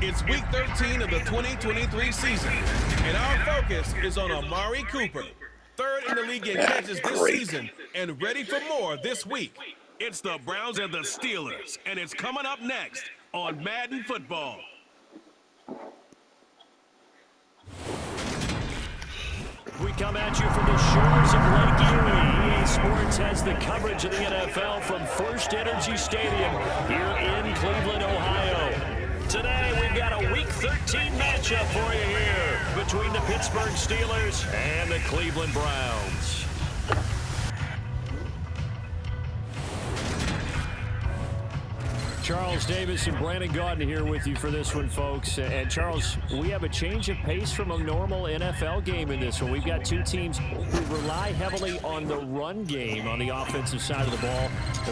It's week 13 of the 2023 season, and our focus is on Amari Cooper, third in the league in catches this season and ready for more this week. It's the Browns and the Steelers, and it's coming up next on Madden Football. We come at you from the shores of Lake Erie. EA Sports has the coverage of the NFL from First Energy Stadium here in Cleveland, Ohio. Today, we've got a Week 13 matchup for you here between the Pittsburgh Steelers and the Cleveland Browns. Charles Davis and Brandon Gaudin here with you for this one, folks. And Charles, we have a change of pace from a normal NFL game in this one. We've got two teams who rely heavily on the run game on the offensive side of the ball,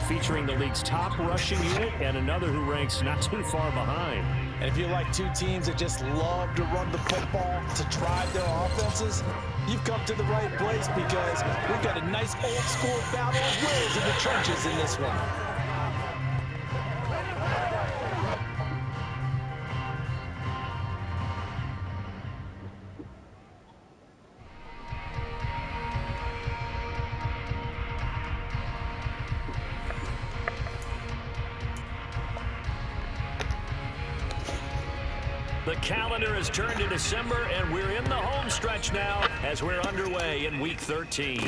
featuring the league's top rushing unit and another who ranks not too far behind. And if you like two teams that just love to run the football to drive their offenses, you've come to the right place because we've got a nice old school battle of wills in the trenches in this one. The calendar has turned to December, and we're in the home stretch now as we're underway in Week 13.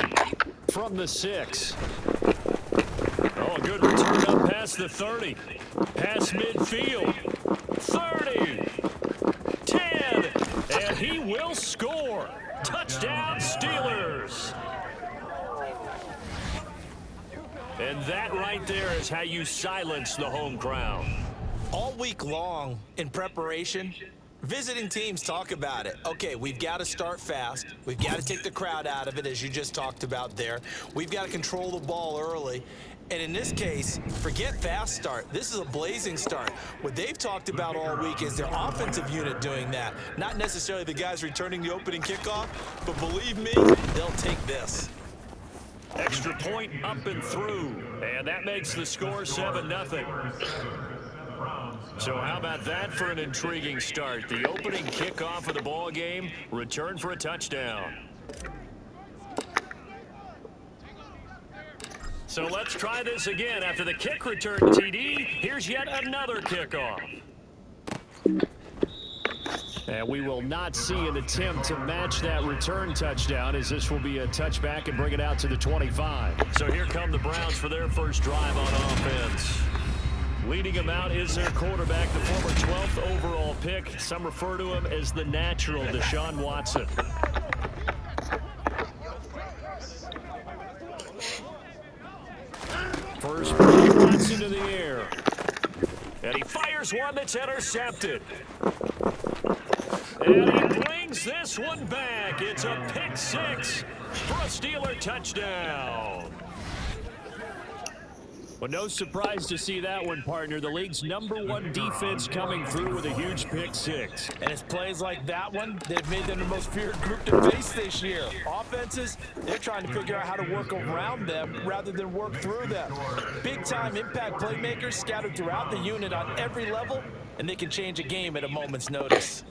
From the 6. Oh, a good return up past the 30. Past midfield. 30. 10. And he will score. Touchdown, Steelers. And that right there is how you silence the home crowd. All week long in preparation, visiting teams talk about it. Okay, we've got to start fast. We've got to take the crowd out of it, as you just talked about there. We've got to control the ball early. And in this case, forget fast start. This is a blazing start. What they've talked about all week is their offensive unit doing that. Not necessarily the guys returning the opening kickoff, but believe me, they'll take this. Extra point up and through. And that makes the score 7-0. So how about that for an intriguing start? The opening kickoff of the ball game, return for a touchdown. So let's try this again. After the kick return TD, here's yet another kickoff. And we will not see an attempt to match that return touchdown, as this will be a touchback and bring it out to the 25. So here come the Browns for their first drive on offense. Leading him out is their quarterback, the former 12th overall pick. Some refer to him as the natural, Deshaun Watson. First pitch, Watson to the air. And he fires one that's intercepted. And he brings this one back. It's a pick six for a Steeler touchdown. Well, no surprise to see that one, partner. The league's #1 defense coming through with a huge pick six. And it's plays like that one that have made them the most feared group to face this year. Offenses, they're trying to figure out how to work around them rather than work through them. Big-time impact playmakers scattered throughout the unit on every level, and they can change a game at a moment's notice.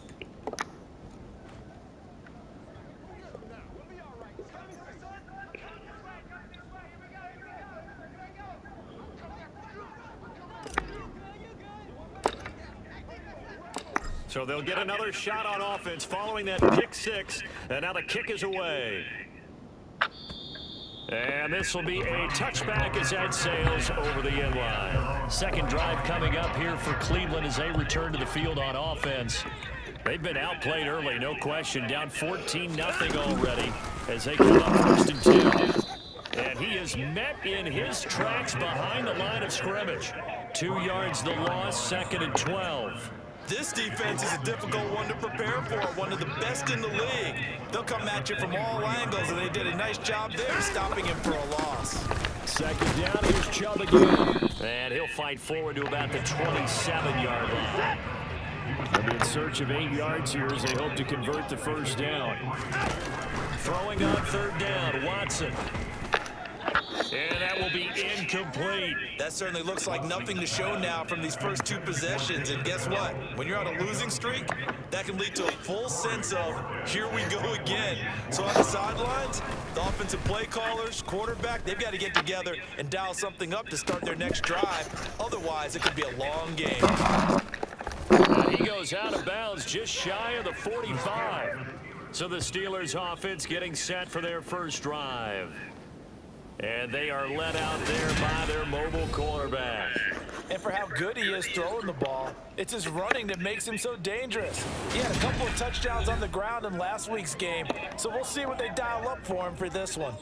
So they'll get another shot on offense following that pick six. And now the kick is away. And this will be a touchback as that sails over the end line. Second drive coming up here for Cleveland as they return to the field on offense. They've been outplayed early, no question. Down 14-0 already as they come up 1st and 2. And he is met in his tracks behind the line of scrimmage. 2 yards the loss, 2nd and 12. This defense is a difficult one to prepare for, one of the best in the league. They'll come at you from all angles, and they did a nice job there stopping him for a loss. Second down, here's Chubb again. And he'll fight forward to about the 27-yard line. They'll be in search of 8 yards here as they hope to convert the first down. Throwing on 3rd down, Watson. And that will be incomplete. That certainly looks like nothing to show now from these first two possessions. And guess what? When you're on a losing streak, that can lead to a full sense of, here we go again. So on the sidelines, the offensive play callers, quarterback, they've got to get together and dial something up to start their next drive. Otherwise, it could be a long game. And he goes out of bounds just shy of the 45. So the Steelers offense getting set for their first drive. And they are led out there by their mobile quarterback. And for how good he is throwing the ball, it's his running that makes him so dangerous. He had a couple of touchdowns on the ground in last week's game, so we'll see what they dial up for him for this one.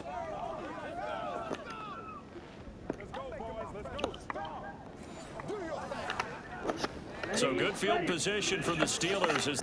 So good field position for the Steelers as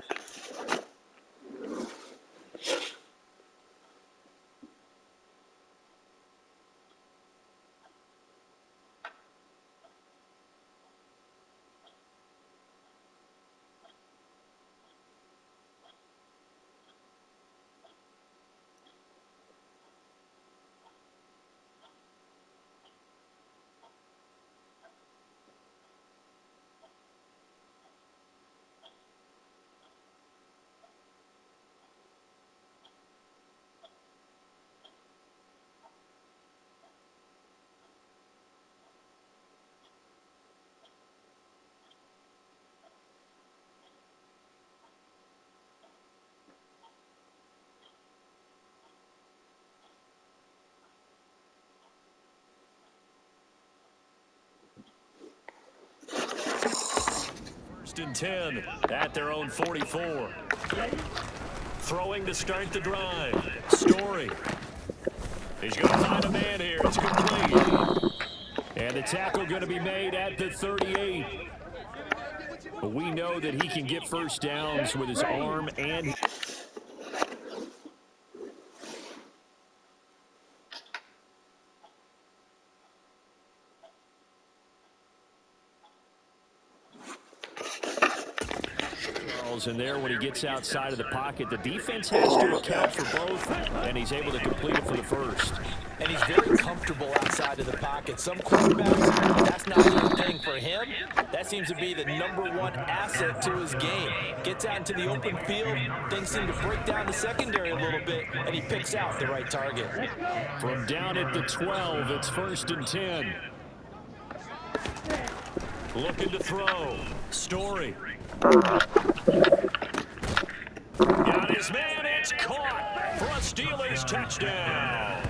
and 10 at their own 44. Throwing to start the drive. Story. He's going to find a man here. It's complete. And the tackle going to be made at the 38. But we know that he can get first downs with his arm and in there when he gets outside of the pocket. The defense has to account for both, and he's able to complete it for the first. And he's very comfortable outside of the pocket. Some quarterbacks, that's not the thing for him. That seems to be the #1 asset to his game. Gets out into the open field, things seem to break down the secondary a little bit, and he picks out the right target. From down at the 12, it's 1st and 10. Looking to throw. Story. Got his man, it's caught for a Steelers touchdown.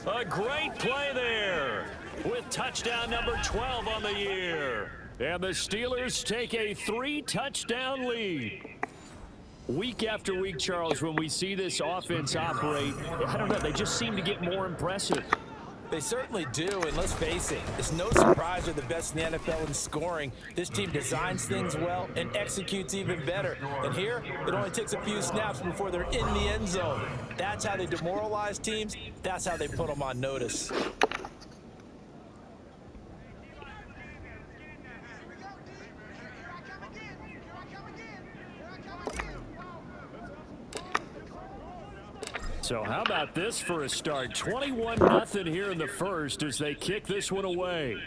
A great play there with touchdown number 12 on the year. And the Steelers take a 3-touchdown lead. Week after week, Charles, when we see this offense operate, I don't know, they just seem to get more impressive. They certainly do, and let's face it, it's no surprise they're the best in the NFL in scoring. This team designs things well and executes even better. And here, it only takes a few snaps before they're in the end zone. That's how they demoralize teams. That's how they put them on notice. So how about this for a start? 21-0 here in the first as they kick this one away.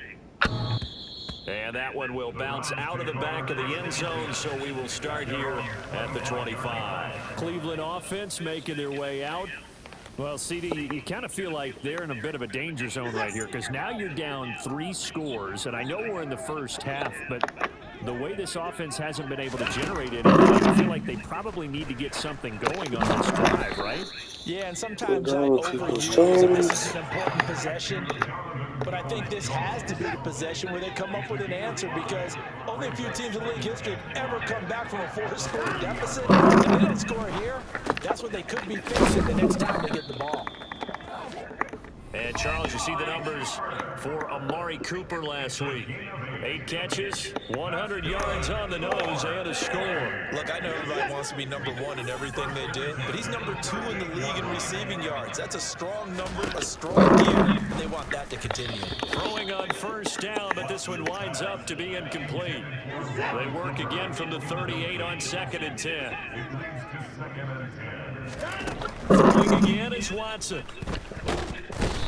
And that one will bounce out of the back of the end zone, so we will start here at the 25. Cleveland offense making their way out. Well, CD, you kind of feel like they're in a bit of a danger zone right here because now you're down 3 scores, and I know we're in the first half, but the way this offense hasn't been able to generate it, I feel like they probably need to get something going on this drive, right? Yeah, and sometimes I overuse that this is an important possession, but I think this has to be the possession where they come up with an answer because only a few teams in league history have ever come back from a 4-score deficit. If they don't score here, that's what they could be facing the next time they get the ball. And, Charles, you see the numbers for Amari Cooper last week. 8 catches, 100 yards on the nose, and a score. Look, I know everybody wants to be #1 in everything they do, but he's #2 in the league in receiving yards. That's a strong number, a strong year, and they want that to continue. Throwing on first down, but this one winds up to be incomplete. They work again from the 38 on 2nd and 10. Throwing again is Watson.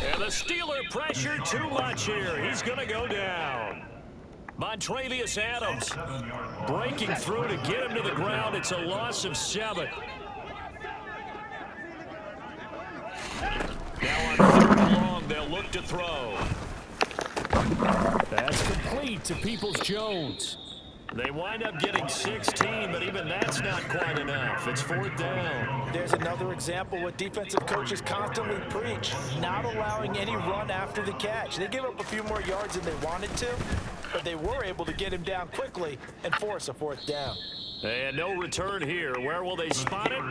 And the Steeler pressure too much here. He's going to go down. Montravius Adams breaking through to get him to the ground. It's a loss of 7. Now on 3rd and long, they'll look to throw. That's complete to Peoples-Jones. They wind up getting 16, but even that's not quite enough. It's 4th down. There's another example what defensive coaches constantly preach, not allowing any run after the catch. They give up a few more yards than they wanted to, but they were able to get him down quickly and force a 4th down. And no return here. Where will they spot it?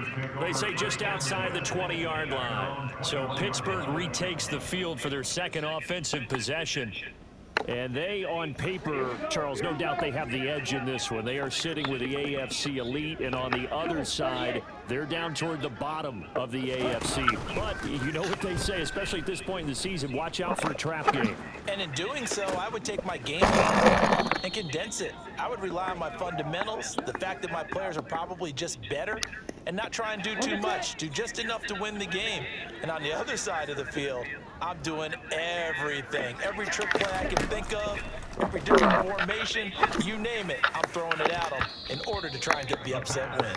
They say just outside the 20-yard line. So Pittsburgh retakes the field for their second offensive possession. And they, on paper, Charles, no doubt they have the edge in this one. They are sitting with the AFC elite, and on the other side, they're down toward the bottom of the AFC. But you know what they say, especially at this point in the season, watch out for a trap game. And in doing so, I would take my game plan and condense it. I would rely on my fundamentals, the fact that my players are probably just better, and not try and do too much, do just enough to win the game. And on the other side of the field, I'm doing everything. Every trick play I can think of, every different formation, you name it, I'm throwing it at them in order to try and get the upset win.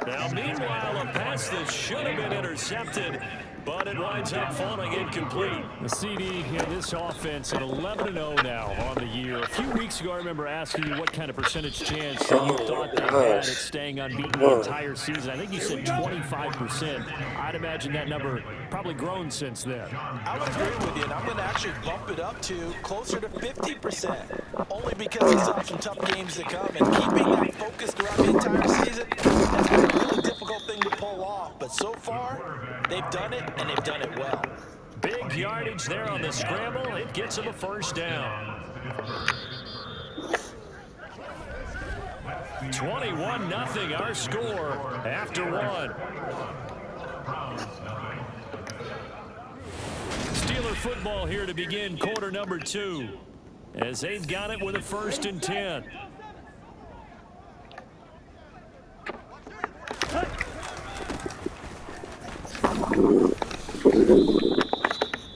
Now, meanwhile, a pass that should have been intercepted, but it winds up falling incomplete. The CD in this offense at 11-0 now on the year. A few weeks ago, I remember asking you what kind of percentage chance that you thought they had at staying unbeaten the entire season. I think you said 25%. I'd imagine that number probably grown since then. I would agree with you, and I'm going to actually bump it up to closer to 50%, only because I saw some tough games to come, and keeping that focused throughout the entire season, that's been a really difficult thing to pull off. But so far, they've done it, and they've done it well. Big yardage there on the scramble. It gets them a 1st down. 21-0 our score after 1. Steeler football here to begin quarter number 2, as they've got it with a 1st and 10.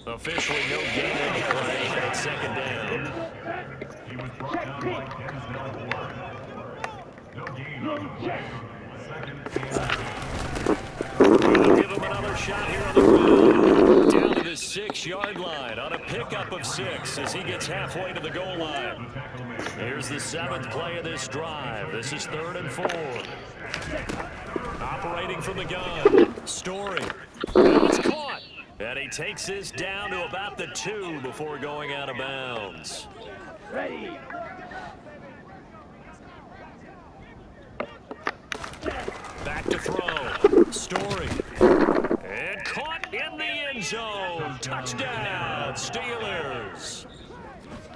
Officially no gain on the play at 2nd down. We'll give him another shot here on the ground. Down to the 6-yard line on a pickup of 6 as he gets halfway to the goal line. Here's the 7th play of this drive. This is 3rd and 4. Operating from the gun. Story. It's caught. And he takes this down to about the 2 before going out of bounds. Ready. Back to throw. Story. And caught in the end zone. Touchdown, Steelers.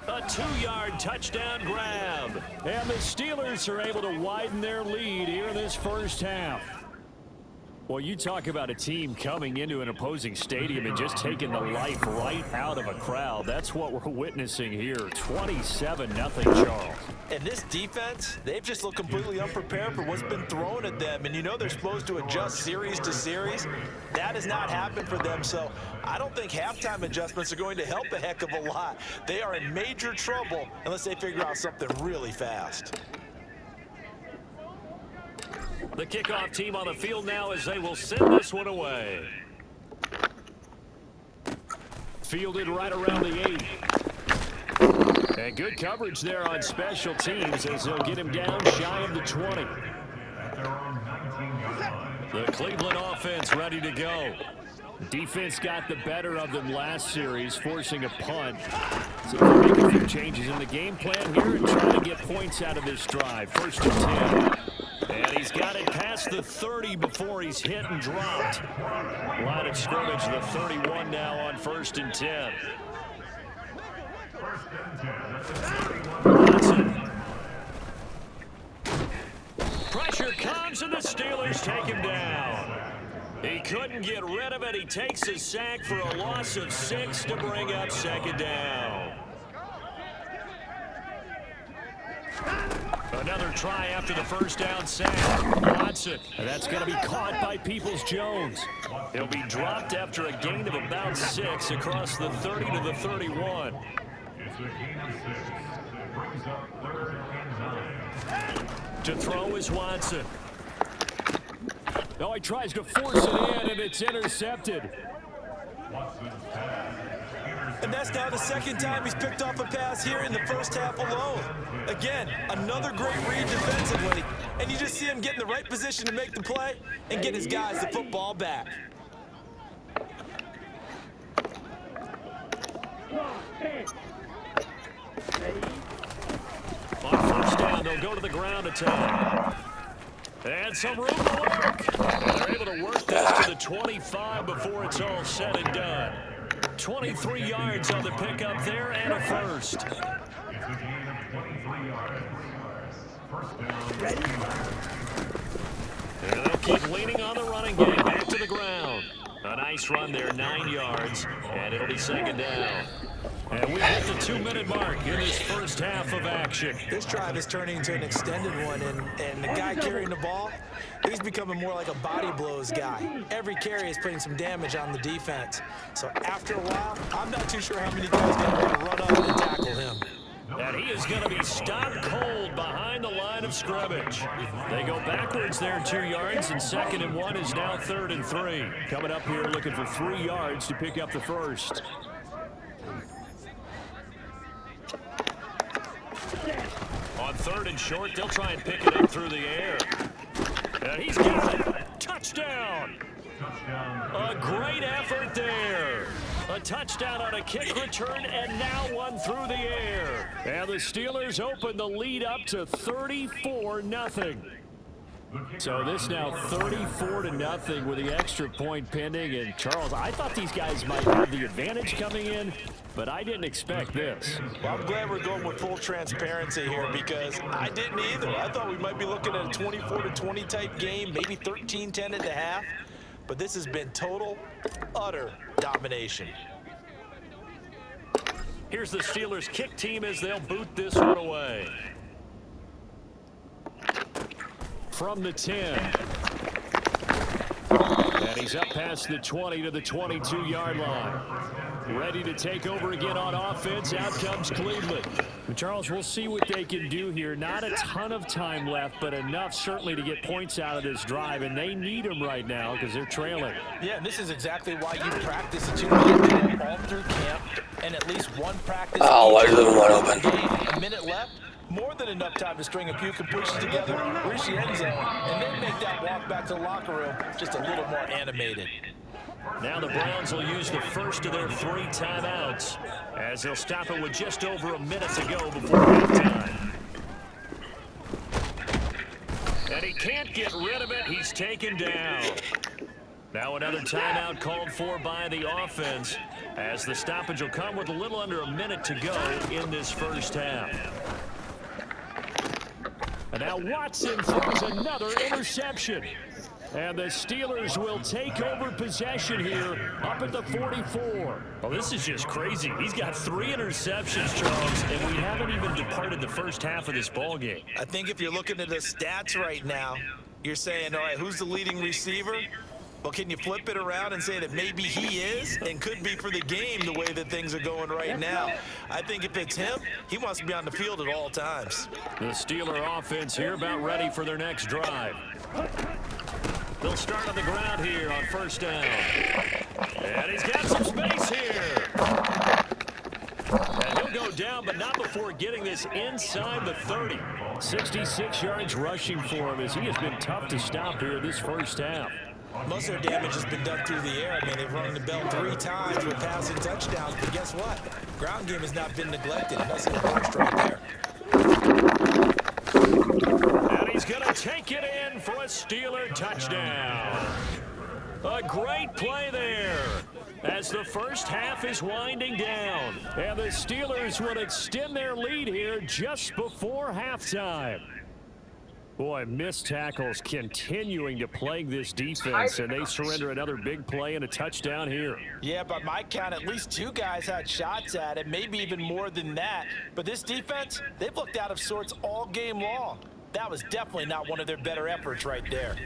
A 2-yard touchdown grab. And the Steelers are able to widen their lead here in this first half. Well, you talk about a team coming into an opposing stadium and just taking the life right out of a crowd. That's what we're witnessing here. 27-0, Charles. And this defense, they've just looked completely unprepared for what's been thrown at them. And you know they're supposed to adjust series to series. That has not happened for them. So I don't think halftime adjustments are going to help a heck of a lot. They are in major trouble unless they figure out something really fast. The kickoff team on the field now as they will send this one away. Fielded right around the 8. And good coverage there on special teams as they'll get him down shy of the 20. The Cleveland offense ready to go. Defense got the better of them last series, forcing a punt. So they'll make a few changes in the game plan here and try to get points out of this drive. 1st and 10. And he's got it past the 30 before he's hit and dropped. Line of scrimmage, the 31 now on 1st and 10. Watson. Pressure comes and the Steelers take him down. He couldn't get rid of it. He takes a sack for a loss of 6 to bring up 2nd down. Another try after the first down sack. Watson. And that's going to be caught by Peoples-Jones. He'll be dropped after a gain of about 6 across the 30 to the 31. To throw is Watson. Oh, he tries to force it in, and it's intercepted. And that's now the second time he's picked off a pass here in the first half alone. Again, another great read defensively, and you just see him get in the right position to make the play and get his guys the football back. On first down, they'll go to the ground attack. And some room to work. And they're able to work this to the 25 before it's all said and done. 23 yards on the pickup there and a first. And they'll keep leaning on the running game. Back to the ground. A nice run there, 9 yards, and it'll be second down. And we've hit the 2-minute mark in this first half of action. This drive is turning into an extended one, and the guy carrying the ball, he's becoming more like a body blows guy. Every carry is putting some damage on the defense. So after a while, I'm not too sure how many guys are going to run up and tackle him. And he is going to be stopped cold behind the line of scrimmage. They go backwards there 2 yards, and 2nd and 1 is now 3rd and 3. Coming up here looking for 3 yards to pick up the first. On 3rd and short, they'll try and pick it up through the air. And he's got it. Touchdown. A great effort there. A touchdown on a kick return, and now one through the air. And the Steelers open the lead up to 34-0. So this now 34-0 with the extra point pending. And Charles, I thought these guys might have the advantage coming in, but I didn't expect this. Well, I'm glad we're going with full transparency here because I didn't either. I thought we might be looking at a 24-20 type game, maybe 13-10 at the half. But this has been total, utter domination. Here's the Steelers kick team as they'll boot this one away. From the 10. And he's up past the 20 to the 22-yard line. Ready to take over again on offense. Out comes Cleveland. Charles, we'll see what they can do here. Not a ton of time left, but enough certainly to get points out of this drive, and they need them right now because they're trailing. Yeah, and this is exactly why you practice a 2-minute all through camp, and at least one practice. Oh, why is it wide open? Game, a minute left. More than enough time to string a few completions together, reach the end zone, and then make that walk back to the locker room just a little more animated. Now the Browns will use the first of their 3 timeouts as they'll stop it with just over a minute to go before halftime. And he can't get rid of it. He's taken down. Now another timeout called for by the offense as the stoppage will come with a little under a minute to go in this first half. And now Watson throws another interception. And the Steelers will take over possession here up at the 44. Well, this is just crazy. He's got 3 interceptions, Charles, and we haven't even departed the first half of this ballgame. I think if you're looking at the stats right now, you're saying, all right, who's the leading receiver? Well, can you flip it around and say that maybe he is and could be for the game the way that things are going right now? I think if it's him, he wants to be on the field at all times. The Steeler offense here about ready for their next drive. They'll start on the ground here on first down. And he's got some space here. And he'll go down, but not before getting this inside the 30. 66 yards rushing for him as he has been tough to stop here this first half. Most of their damage has been done through the air. I mean, they've rung the bell 3 times with passing touchdowns, but guess what? Ground game has not been neglected. That's the first right there. And he's going to take it in for a Steeler touchdown. A great play there as the first half is winding down. And the Steelers will extend their lead here just before halftime. Boy, missed tackles continuing to plague this defense, and they surrender another big play and a touchdown here. Yeah, by my count, at least 2 guys had shots at it, maybe even more than that. But this defense, they've looked out of sorts all game long. That was definitely not one of their better efforts right there.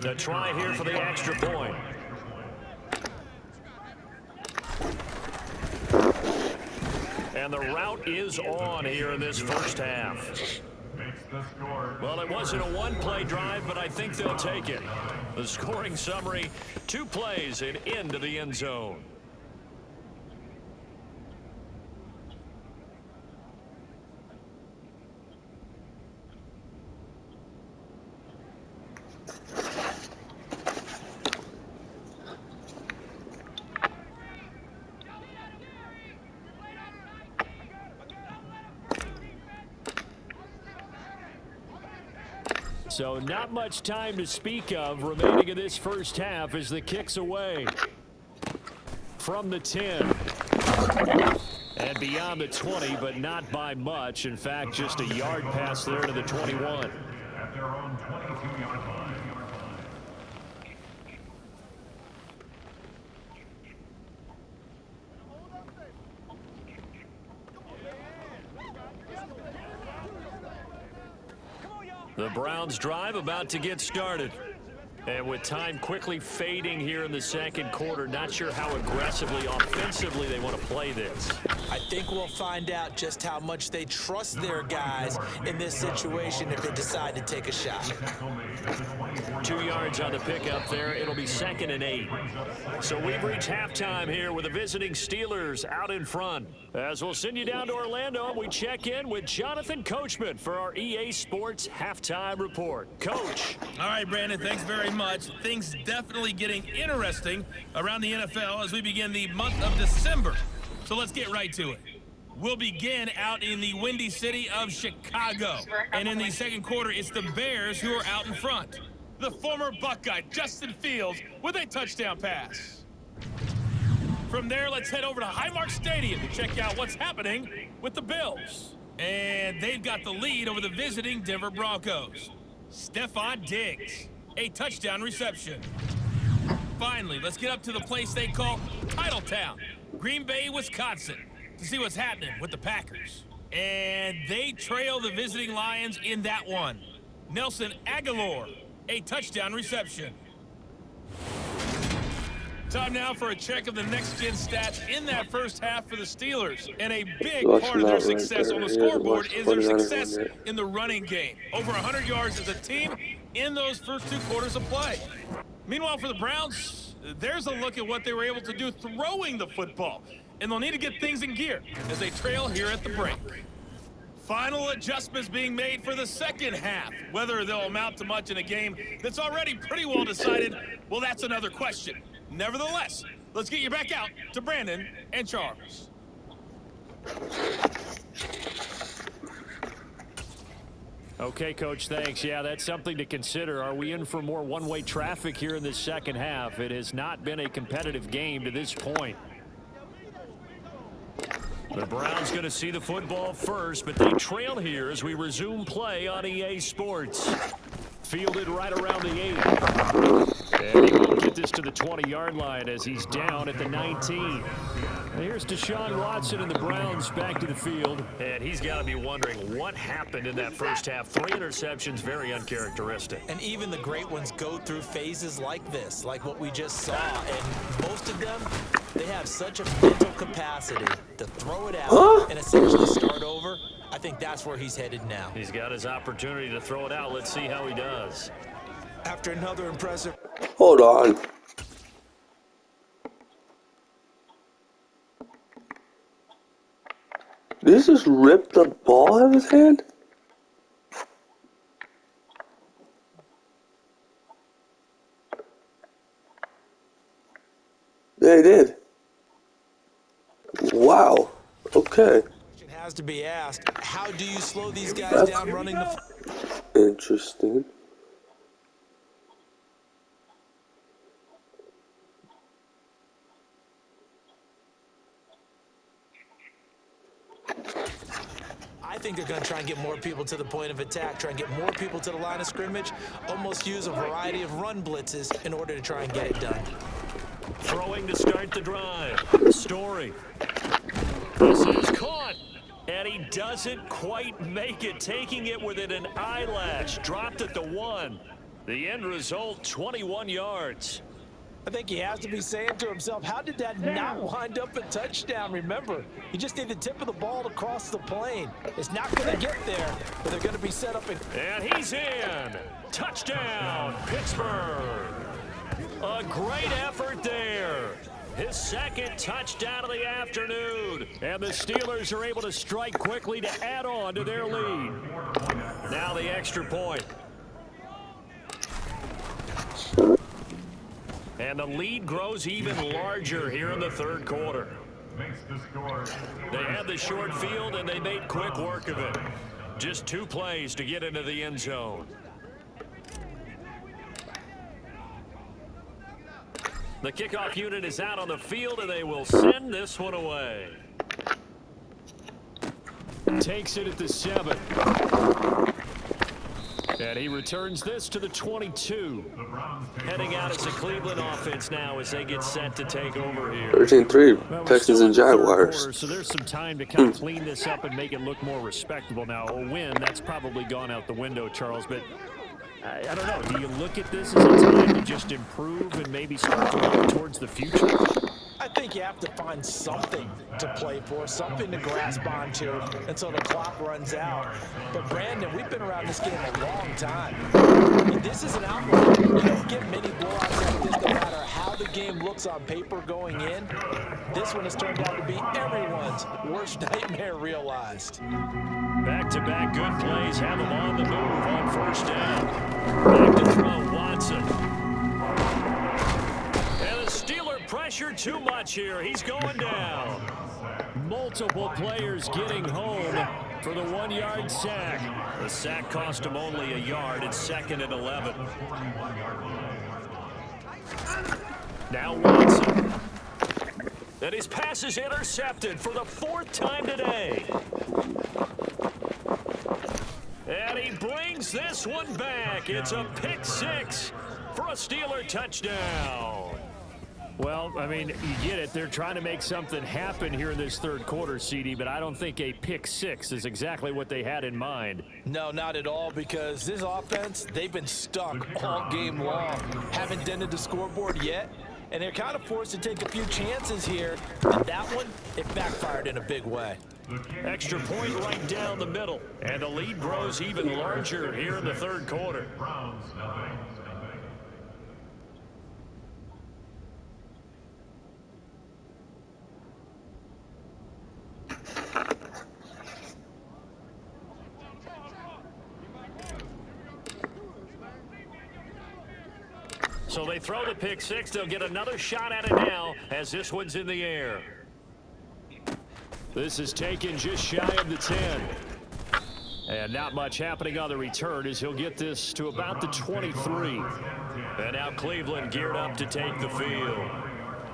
The try here for the extra point. And the route is on here in this first half. Well, it wasn't a one-play drive, but I think they'll take it. The scoring summary, 2 plays and into the end zone. So not much time to speak of remaining in this first half as the kick's away. From the 10. And beyond the 20, but not by much. In fact, just a yard pass there to the 21. At their own 22-yard line. The Browns drive about to get started. And with time quickly fading here in the second quarter, not sure how aggressively, offensively they want to play this. I think we'll find out just how much they trust their guys in this situation if they decide to take a shot. 2 yards on the pickup there. It'll be 2nd and 8. So we've reached halftime here with the visiting Steelers out in front. As we'll send you down to Orlando, we check in with Jonathan Coachman for our EA Sports Halftime Report. Coach. All right, Brandon, thanks very much. Things definitely getting interesting around the NFL as we begin the month of December. So let's get right to it. We'll begin out in the windy city of Chicago. And in the second quarter, it's the Bears who are out in front. The former Buckeye, Justin Fields, with a touchdown pass. From there, let's head over to Highmark Stadium to check out what's happening with the Bills. And they've got the lead over the visiting Denver Broncos. Stephon Diggs, a touchdown reception. Finally, let's get up to the place they call Titletown, Green Bay, Wisconsin, to see what's happening with the Packers. And they trail the visiting Lions in that one. Nelson Aguilar, a touchdown reception. Time now for a check of the next-gen stats in that first half for the Steelers. And a big part of their success on the scoreboard is their success in the running game. Over 100 yards as a team in those first 2 quarters of play. Meanwhile, for the Browns, there's a look at what they were able to do throwing the football. And they'll need to get things in gear as they trail here at the break. Final adjustments being made for the second half. Whether they'll amount to much in a game that's already pretty well decided, well, that's another question. Nevertheless, let's get you back out to Brandon and Charles. Okay, Coach, thanks. Yeah, that's something to consider. Are we in for more one-way traffic here in this second half? It has not been a competitive game to this point. The Browns going to see the football first, but they trail here as we resume play on EA Sports. Fielded right around the 8. And he won't get this to the 20-yard line as he's down at the 19. And here's Deshaun Watson and the Browns back to the field. And he's got to be wondering what happened in that first half. 3 interceptions, very uncharacteristic. And even the great ones go through phases like this, like what we just saw. And most of them, they have such a mental capacity to throw it out and essentially start over. I think that's where he's headed now. He's got his opportunity to throw it out. Let's see how he does. After another impressive... Hold on. Did he just rip the ball out of his hand? Yeah, he did. Wow. Okay. Has to be asked, how do you slow these guys down running the... Interesting. I think they're going to try and get more people to the point of attack, try and get more people to the line of scrimmage, almost use a variety of run blitzes in order to try and get it done. Throwing to start the drive. Story. This is caught. And he doesn't quite make it, taking it within an eyelash. Dropped at the 1. The end result, 21 yards. I think he has to be saying to himself, how did that not wind up a touchdown? Remember, you just need the tip of the ball to cross the plane. It's not going to get there, but they're going to be set up. And he's in. Touchdown, Pittsburgh. A great effort there. His second touchdown of the afternoon. And the Steelers are able to strike quickly to add on to their lead. Now the extra point. And the lead grows even larger here in the third quarter. They had the short field, and they made quick work of it. Just 2 plays to get into the end zone. The kickoff unit is out on the field, and they will send this one away. Takes it at the 7. And he returns this to the 22. Heading out as a Cleveland offense now as they get set to take over here. 13-3, Texans and Jaguars. So there's some time to kind of clean this up and make it look more respectable. Now, a win, that's probably gone out the window, Charles, but I don't know. Do you look at this as a time to just improve and maybe start to look towards the future? I think you have to find something to play for, something to grasp onto until the clock runs out. But Brandon, we've been around this game a long time. And this is an outlier. You don't get many blowouts like this no matter how the game looks on paper going in. This one has turned out to be everyone's worst nightmare realized. Back-to-back good plays have them on the move on first down. Back to throw, Watson. And the Steeler pressure too much here. He's going down. Multiple players getting home for the 1-yard sack. The sack cost him only a yard. It's 2nd and 11. Now Watson. And his pass is intercepted for the 4th time today. And he brings this one back. It's a pick 6 for a Steeler touchdown. Well, I mean, you get it. They're trying to make something happen here in this third quarter, CD, but I don't think a pick 6 is exactly what they had in mind. No, not at all, because this offense, they've been stuck all game long. Haven't dented the scoreboard yet, and they're kind of forced to take a few chances here. And that one, it backfired in a big way. Extra point right down the middle, and the lead grows even larger here in the third quarter. So they throw the pick 6. They'll get another shot at it now as this one's in the air. This is taken just shy of the 10. And not much happening on the return as he'll get this to about the 23. And now Cleveland geared up to take the field.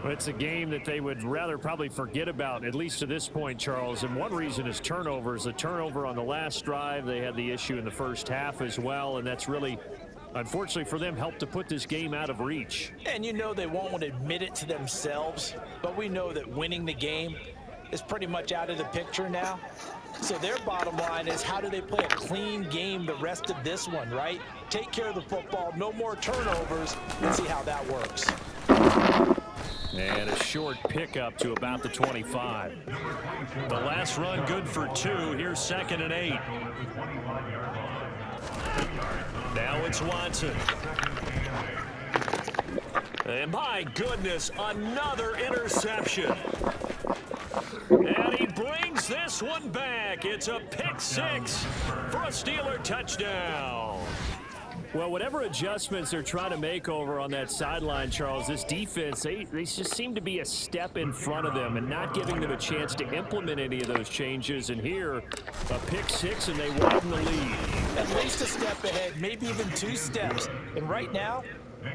It's a game that they would rather probably forget about, at least to this point, Charles. And one reason is turnovers. A turnover on the last drive. They had the issue in the first half as well, and that's really, unfortunately for them, helped to put this game out of reach. And you know they won't admit it to themselves, but we know that winning the game is pretty much out of the picture now. So their bottom line is, how do they play a clean game the rest of this one, right? Take care of the football, no more turnovers, and see how that works. And a short pickup to about the 25. The last run good for 2. Here's 2nd and 8. Now it's Watson. And my goodness, another interception. And he brings this one back. It's a pick 6 for a Steeler touchdown. Well, whatever adjustments they're trying to make over on that sideline, Charles, this defense, they just seem to be a step in front of them and not giving them a chance to implement any of those changes. And here, a pick 6, and they widen the lead. At least a step ahead, maybe even 2 steps. And right now,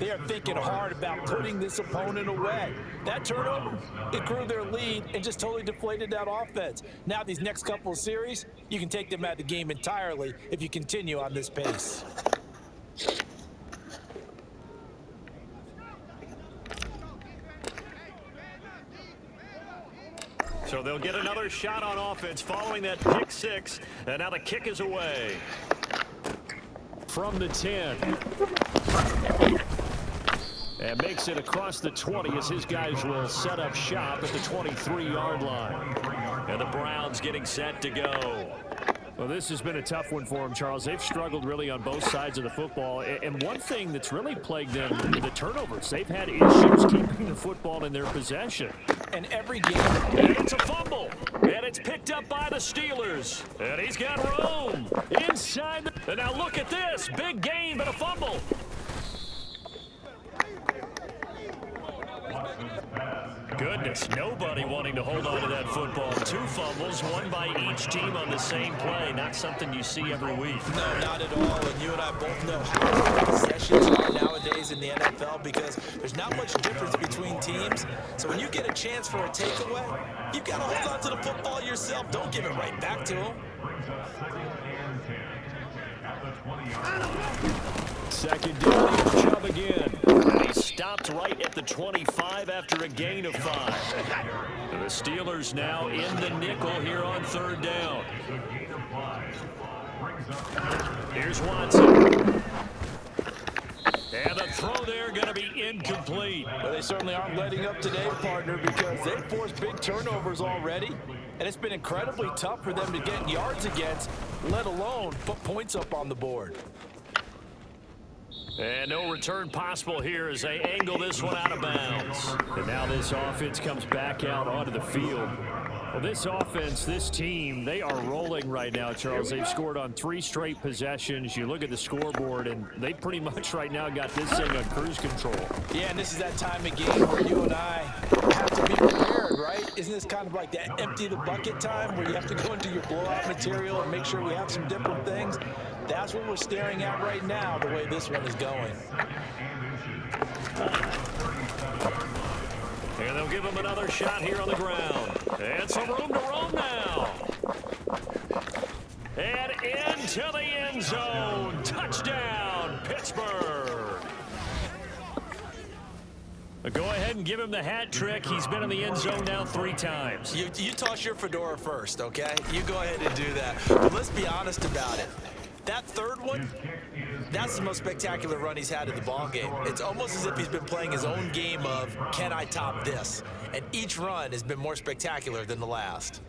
They are thinking hard about putting this opponent away. That turnover, it grew their lead and just totally deflated that offense. Now these next couple of series, you can take them out of the game entirely if you continue on this pace. So they'll get another shot on offense following that pick six, and now the kick is away. From the 10. And makes it across the 20 as his guys will set up shop at the 23-yard line. And the Browns getting set to go. Well, this has been a tough one for them, Charles. They've struggled really on both sides of the football. And one thing that's really plagued them, the turnovers. They've had issues keeping the football in their possession. And every game. And it's a fumble. And it's picked up by the Steelers. And he's got room inside. And now look at this. Big gain, but a fumble. Goodness, nobody wanting to hold on to that football. 2 fumbles, one by each team on the same play. Not something you see every week. No, not at all. And you and I both know how possessions are nowadays in the NFL because there's not much difference between teams. So when you get a chance for a takeaway, you've got to hold on to the football yourself. Don't give it right back to them. Second down, Chubb again. He stopped right at the 25 after a gain of 5. The Steelers now in the nickel here on 3rd down. Here's Watson. And the throw there going to be incomplete. Well, they certainly aren't letting up today, partner, because they've forced big turnovers already. And it's been incredibly tough for them to get yards against, let alone put points up on the board. And no return possible here as they angle this one out of bounds. And now this offense comes back out onto the field. Well, this offense, this team, they are rolling right now, Charles. They've scored on 3 straight possessions. You look at the scoreboard, and they pretty much right now got this thing on cruise control. Yeah, and this is that time of game where you and I have to be prepared, right? Isn't this kind of like that empty the bucket time where you have to go into your blowout material and make sure we have some different things? That's what we're staring at right now, the way this one is going. And they'll give him another shot here on the ground. And some room to roam now. And into the end zone. Touchdown, Pittsburgh. Go ahead and give him the hat trick. He's been in the end zone now 3 times. You toss your fedora first, okay? You go ahead and do that. But let's be honest about it. That third one, that's the most spectacular run he's had in the ballgame. It's almost as if he's been playing his own game of, can I top this? And each run has been more spectacular than the last.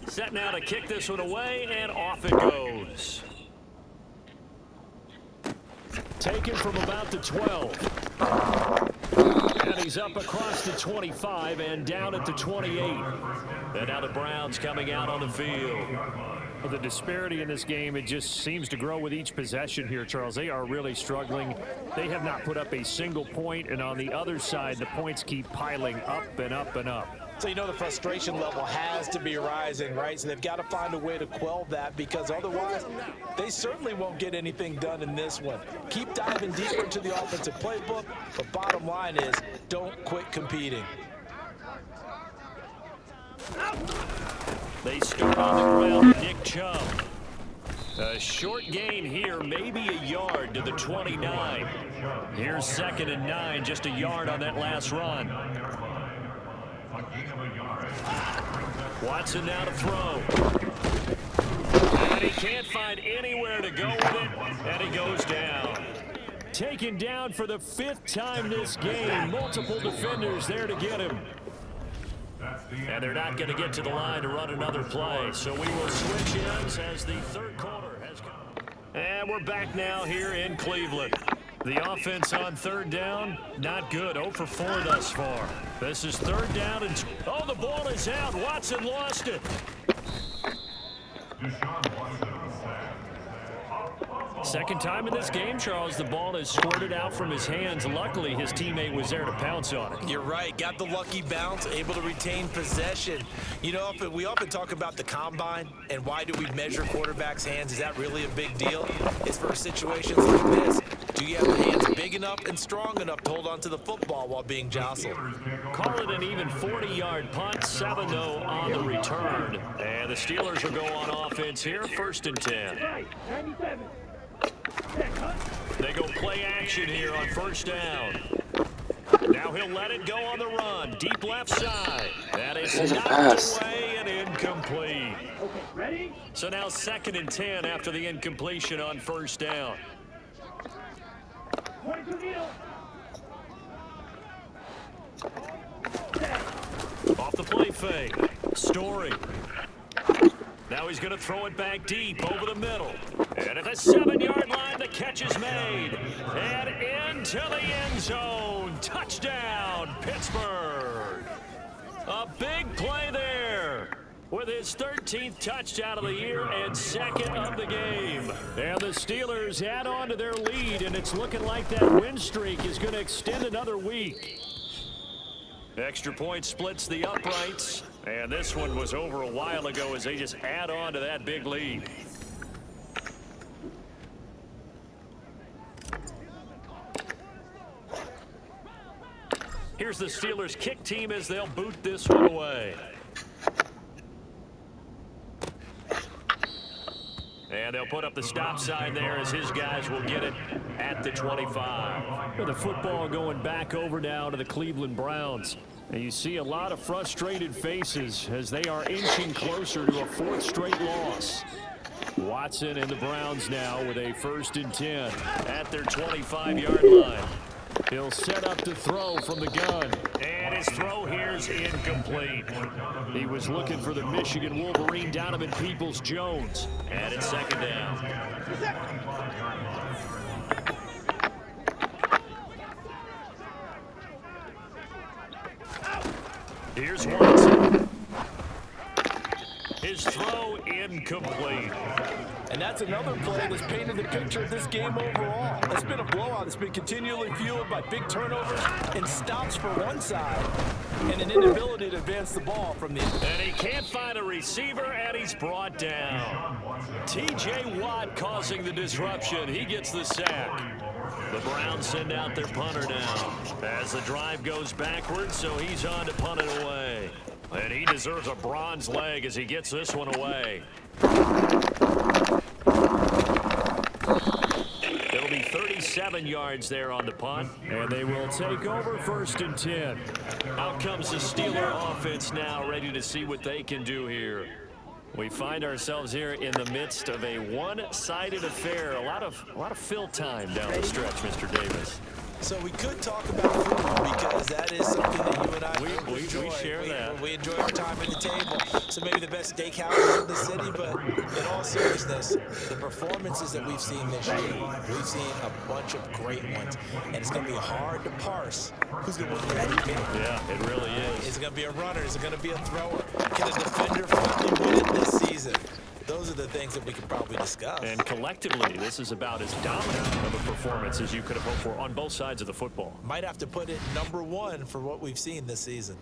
Set now to kick this one away, and off it goes. Taken from about the 12. And he's up across the 25 and down at the 28. And now the Browns coming out on the field. Well, the disparity in this game, it just seems to grow with each possession here, Charles. They are really struggling. They have not put up a single point, and on the other side, the points keep piling up and up and up. So you know the frustration level has to be rising, right? So they've got to find a way to quell that because otherwise they certainly won't get anything done in this one. Keep diving deeper into the offensive playbook, but bottom line is don't quit competing. They start on the ground. Nick Chubb. A short gain here, maybe a yard to the 29. Here's 2nd and 9, just a yard on that last run. Watson now to throw. And he can't find anywhere to go with it, and he goes down. Taken down for the 5th time this game. Multiple defenders there to get him. And they're not going to get to the line to run another play. So we will switch ends as the 3rd quarter has come. And we're back now here in Cleveland. The offense on 3rd down, not good. 0 for 4 thus far. This is 3rd down. And oh, the ball is out. Watson lost it. Second time in this game, Charles, the ball has squirted out from his hands. Luckily, his teammate was there to pounce on it. You're right. Got the lucky bounce, able to retain possession. You know, we often talk about the combine and why do we measure quarterbacks' hands. Is that really a big deal? It's for situations like this. Do you have the hands big enough and strong enough to hold on to the football while being jostled? Call it an even 40-yard punt, 7-0 on the return. And the Steelers will go on offense here, 1st and 10. They go play action here on 1st down. Now he'll let it go on the run. Deep left side. That is knocked away and incomplete. So now 2nd and 10 after the incompletion on 1st down. Off the play fake. Story. Now he's going to throw it back deep over the middle. And at the 7-yard line, the catch is made. And into the end zone. Touchdown, Pittsburgh. A big play there with his 13th touchdown of the year and 2nd of the game. And the Steelers add on to their lead, and it's looking like that win streak is going to extend another week. Extra point splits the uprights, and this one was over a while ago as they just add on to that big lead. Here's the Steelers kick team as they'll boot this one away. And they'll put up the stop sign there as his guys will get it at the 25. With the football going back over now to the Cleveland Browns. And you see a lot of frustrated faces as they are inching closer to a 4th straight loss. Watson and the Browns now with a 1st and 10 at their 25-yard line. He'll set up to throw from the gun. And his throw here is incomplete. He was looking for the Michigan Wolverine, Donovan Peoples-Jones. And it's 2nd down. Here's Watson. His throw incomplete. And that's another play that's painted the picture of this game overall. It's been a blowout. It's been continually fueled by big turnovers and stops for one side and an inability to advance the ball from the end. And he can't find a receiver, and he's brought down. T.J. Watt causing the disruption. He gets the sack. The Browns send out their punter now as the drive goes backwards, so he's on to punt it away. And he deserves a bronze leg as he gets this one away. It'll be 37 yards there on the punt. And they will take over 1st and 10. Out comes the Steeler offense now, ready to see what they can do here. We find ourselves here in the midst of a one-sided affair. A lot of fill time down the stretch, Mr. Davis. So we could talk about food because that is something that you and I enjoy. We share that. We enjoy our time at the table. So maybe the best steakhouse in the city, but in all seriousness, the performances that we've seen this year, we've seen a bunch of great ones. And it's going to be hard to parse who's going to win the MVP. Yeah, it really is. Is it going to be a runner? Is it going to be a thrower? Can a defender finally win it this season? Those are the things that we could probably discuss. And collectively, this is about as dominant of a performance as you could have hoped for on both sides of the football. Might have to put it #1 for what we've seen this season.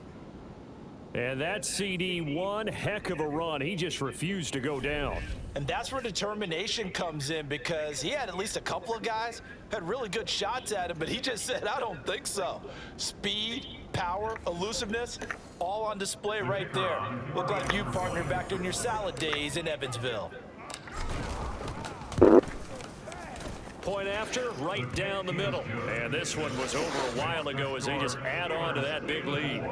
And that CD, one heck of a run. He just refused to go down. And that's where determination comes in, because he had at least a couple of guys had really good shots at him, but he just said, I don't think so. Speed, power, elusiveness, all on display right there. Look like you, partner, back in your salad days in Evansville. Point after, right down the middle. And this one was over a while ago as they just add on to that big lead.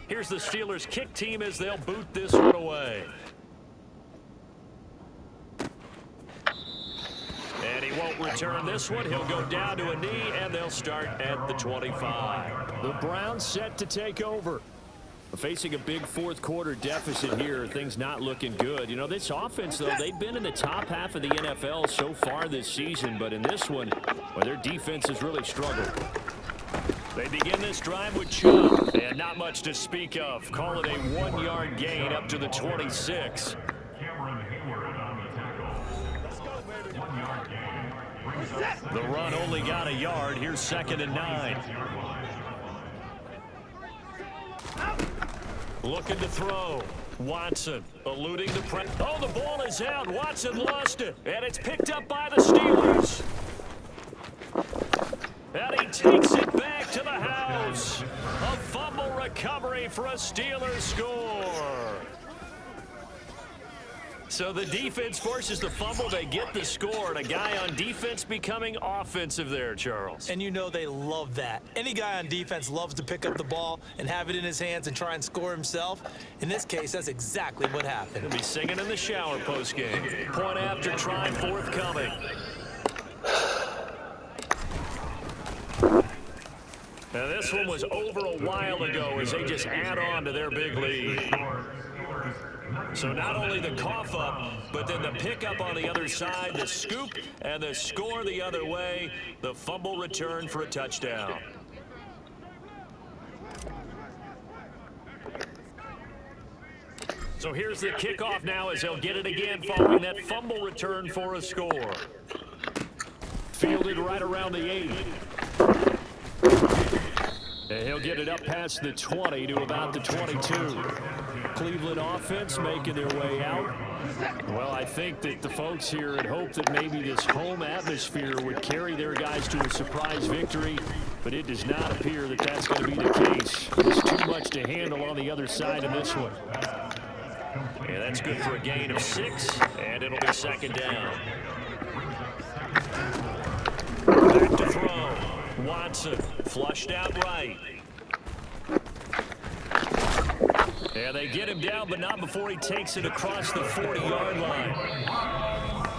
Here's the Steelers' kick team as they'll boot this one away. And he won't return this one. He'll go down to a knee, and they'll start at the 25. The Browns set to take over. Facing a big fourth quarter deficit here, things not looking good. You know, this offense, though, they've been in the top half of the NFL so far this season, but in this one, well, their defense has really struggled. They begin this drive with Chubb, and not much to speak of. Call it a 1-yard gain up to the 26. The run only got a yard. Here's 2nd and 9. Looking to throw. Watson eluding the press. Oh, the ball is out. Watson lost it, and it's picked up by the Steelers. And he takes it back to the house. A fumble recovery for a Steelers score. So the defense forces the fumble. They get the score. And a guy on defense becoming offensive there, Charles. And you know they love that. Any guy on defense loves to pick up the ball and have it in his hands and try and score himself. In this case, that's exactly what happened. He'll be singing in the shower postgame. Point after try forthcoming. Now this one was over a while ago as they just add on to their big lead. So not only the cough up, but then the pickup on the other side, the scoop, and the score the other way, the fumble return for a touchdown. So here's the kickoff now as they'll get it again following that fumble return for a score. Fielded right around the 8. And he'll get it up past the 20 to about the 22. Cleveland offense making their way out. Well, I think that the folks here had hoped that maybe this home atmosphere would carry their guys to a surprise victory, but it does not appear that that's going to be the case. There's too much to handle on the other side in this one. Yeah, that's good for a gain of 6, and it'll be 2nd down. Back to throw. Watson flushed out right. And they get him down, but not before he takes it across the 40-yard line.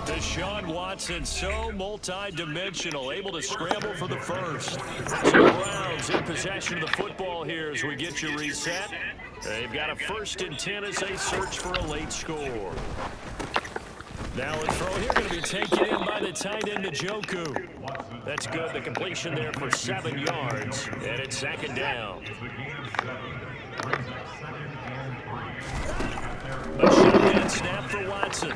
Deshaun Watson, so multi-dimensional, able to scramble for the first. So the Browns in possession of the football here as we get you reset. They've got a 1st and 10 as they search for a late score. Now the throw here going to be taken in by the tight end Njoku. That's good. The completion there for 7 yards. And it's 2nd down. A shotgun snap for Watson.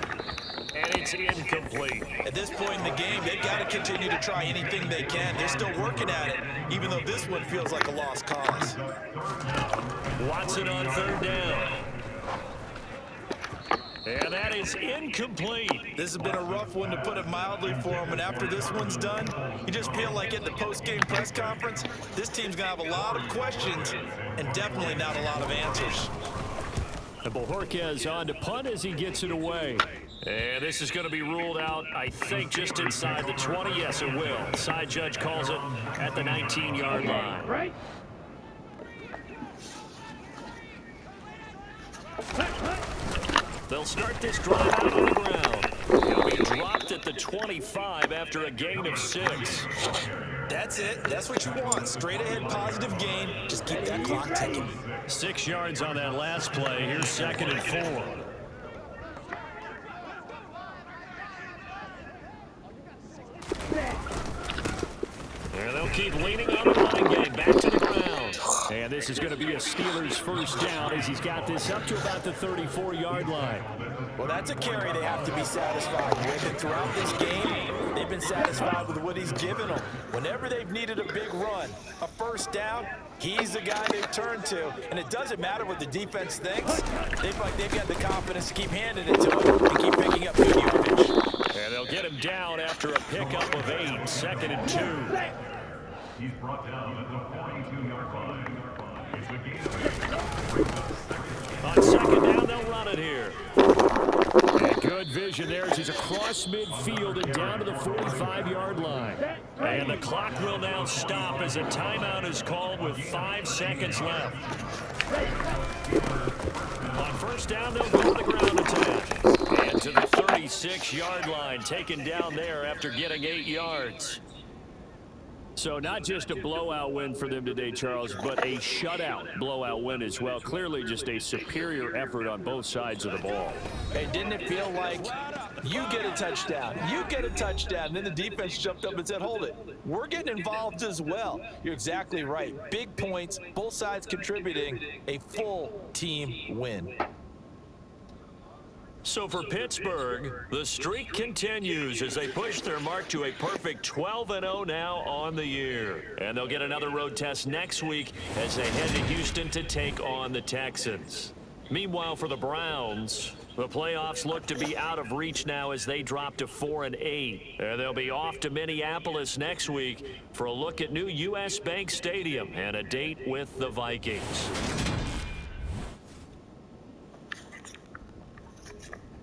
And it's incomplete. At this point in the game, they've got to continue to try anything they can. They're still working at it, even though this one feels like a lost cause. Watson on 3rd down. And that is incomplete. This has been a rough one, to put it mildly, for him. And after this one's done, you just feel like at the post-game press conference, this team's going to have a lot of questions and definitely not a lot of answers. And Bojorquez on to punt as he gets it away. And this is going to be ruled out, I think, just inside the 20. Yes, it will. Side judge calls it at the 19-yard line. Right. They'll start this drive out on the ground. He'll be dropped at the 25 after a gain of 6. That's it. That's what you want. Straight ahead positive gain. Just keep that clock ticking. 6 yards on that last play. Here's 2nd and 4. And they'll keep leaning on the line game. Back to the ground. And this is going to be a Steelers first down as he's got this up to about the 34-yard line. Well, that's a carry they have to be satisfied with. And throughout this game, they've been satisfied with what he's given them. Whenever they've needed a big run, a first down, he's the guy they've turned to. And it doesn't matter what the defense thinks. They've got the confidence to keep handing it to him and keep picking up good yardage. And they'll get him down after a pickup of 8, 2nd and 2. He's brought down at the 42-yard line. It's a gain. On 2nd down, they'll run it here. And good vision there as he's across midfield and down to the 45-yard line. And the clock will now stop as a timeout is called with 5 seconds left. On first down, they'll go to the ground attack. And to the 36-yard line, taken down there after getting 8 yards. So not just a blowout win for them today, Charles, but a shutout blowout win as well. Clearly just a superior effort on both sides of the ball. Hey, didn't it feel like you get a touchdown, you get a touchdown, and then the defense jumped up and said, hold it, we're getting involved as well. You're exactly right. Big points, both sides contributing, a full team win. So for Pittsburgh, the streak continues as they push their mark to a perfect 12-0 now on the year. And they'll get another road test next week as they head to Houston to take on the Texans. Meanwhile, for the Browns, the playoffs look to be out of reach now as they drop to 4-8. And they'll be off to Minneapolis next week for a look at new U.S. Bank Stadium and a date with the Vikings.